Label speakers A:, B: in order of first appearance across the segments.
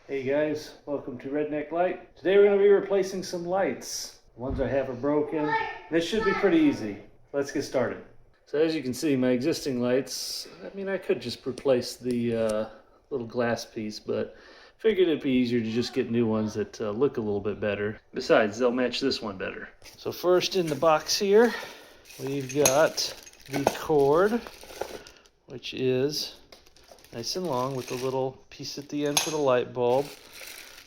A: Hey guys, welcome to Redneck Light. Today we're going to be replacing some lights. The ones I have are broken. This should be pretty easy. Let's get started. So as you can see, my existing lights, I could just replace the little glass piece, but figured it'd be easier to just get new ones that look a little bit better. Besides, they'll match this one better. So first in the box here, we've got the cord, which is nice and long with a little piece at the end for the light bulb.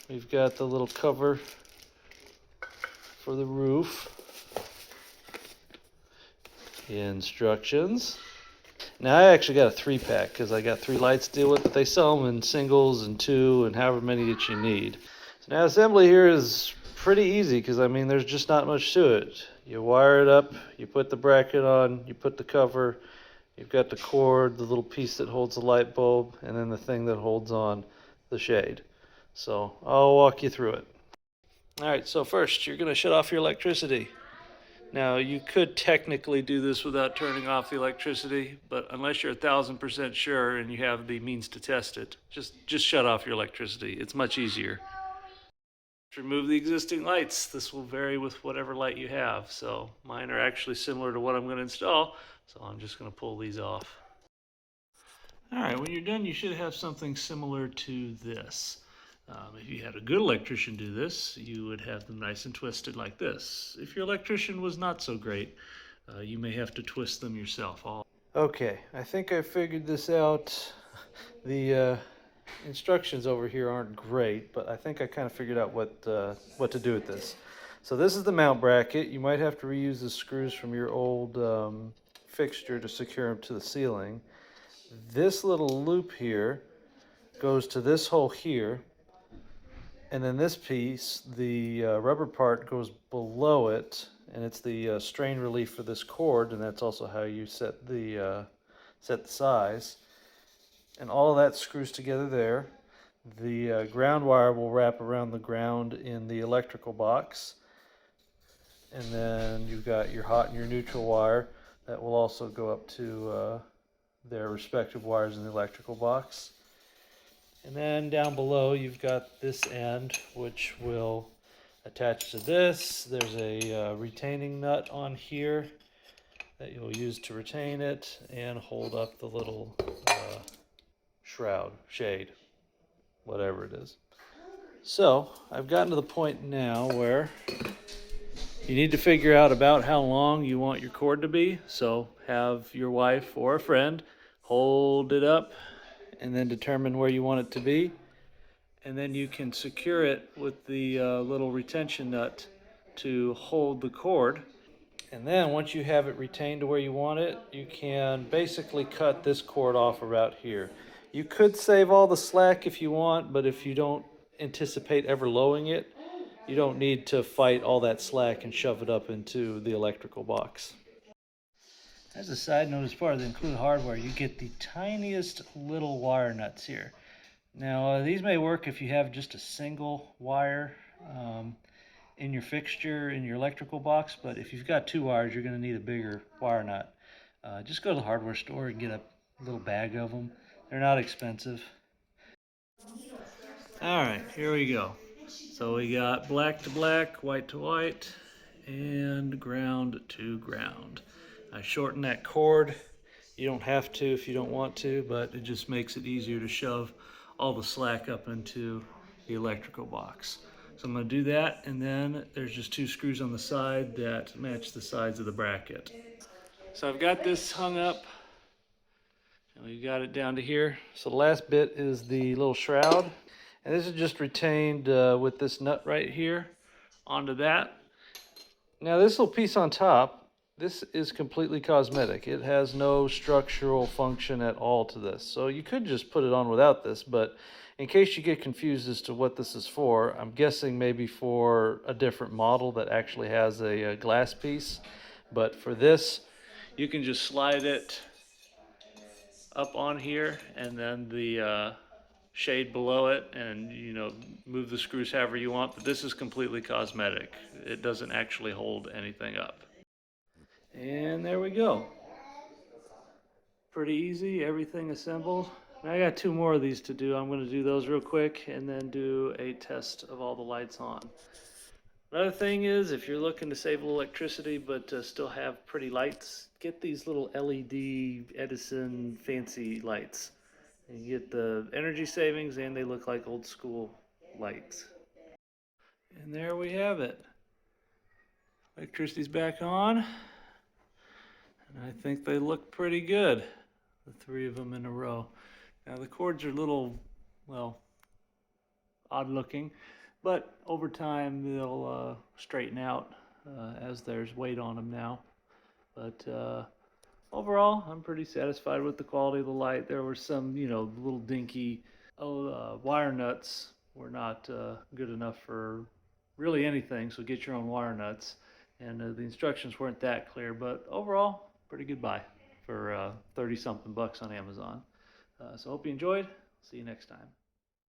A: We've got the little cover for the roof. Instructions. Now I actually got a 3-pack because I got 3 lights to deal with, but they sell them in singles and 2 and however many that you need. So now assembly here is pretty easy because there's just not much to it. You wire it up, you put the bracket on, you put the cover, you've got the cord, the little piece that holds the light bulb, and then the thing that holds on the shade. So I'll walk you through it. Alright, so first you're going to shut off your electricity. Now you could technically do this without turning off the electricity, but unless you're 1000% sure and you have the means to test it, just shut off your electricity. It's much easier. Remove the existing lights. This will vary with whatever light you have. So mine are actually similar to what I'm going to install, so I'm just going to pull these off. Alright, when you're done, you should have something similar to this. If you had a good electrician do this, you would have them nice and twisted like this. If your electrician was not so great, you may have to twist them yourself. Okay, I think I figured this out. The instructions over here aren't great, but I think I kind of figured out what to do with this. So this is the mount bracket. You might have to reuse the screws from your old fixture to secure them to the ceiling. This little loop here goes to this hole here, and then this piece, the rubber part, goes below it, and it's the strain relief for this cord, and that's also how you set the size. And all of that screws together there. The ground wire will wrap around the ground in the electrical box, and then you've got your hot and your neutral wire that will also go up to their respective wires in the electrical box. And then down below you've got this end, which will attach to this. There's a retaining nut on here that you'll use to retain it and hold up the little shroud, shade, whatever it is. So I've gotten to the point now where you need to figure out about how long you want your cord to be. So have your wife or a friend hold it up and then determine where you want it to be. And then you can secure it with the little retention nut to hold the cord. And then once you have it retained to where you want it, you can basically cut this cord off about here. You could save all the slack if you want, but if you don't anticipate ever lowering it, you don't need to fight all that slack and shove it up into the electrical box. As a side note, as part of the included hardware, you get the tiniest little wire nuts here. Now, these may work if you have just a single wire in your fixture, in your electrical box, but if you've got 2 wires, you're going to need a bigger wire nut. Just go to the hardware store and get a little bag of them. They're not expensive. Alright, here we go. So we got black to black, white to white, and ground to ground. I shortened that cord. You don't have to if you don't want to, but it just makes it easier to shove all the slack up into the electrical box. So I'm going to do that, and then there's just 2 screws on the side that match the sides of the bracket. So I've got this hung up, and we got it down to here. So the last bit is the little shroud, and this is just retained with this nut right here onto that. Now this little piece on top, this is completely cosmetic. It has no structural function at all to this. So you could just put it on without this, but in case you get confused as to what this is for, I'm guessing maybe for a different model that actually has a glass piece. But for this, you can just slide it up on here and then the shade below it, and move the screws however you want, but this is completely cosmetic. It doesn't actually hold anything up. And there we go. Pretty easy, everything assembled. I got two more of these to do. I'm going to do those real quick and then do a test of all the lights on. Another thing is, if you're looking to save a little electricity but still have pretty lights, get these little LED Edison fancy lights. And you get the energy savings and they look like old school lights. And there we have it. Electricity's back on. And I think they look pretty good, the three of them in a row. Now the cords are a little, well, odd looking, but over time they'll straighten out as there's weight on them now. But overall, I'm pretty satisfied with the quality of the light. There were some, little dinky wire nuts were not good enough for really anything, so get your own wire nuts. And the instructions weren't that clear, but overall, pretty good buy for 30 something bucks on Amazon. So hope you enjoyed. See you next time.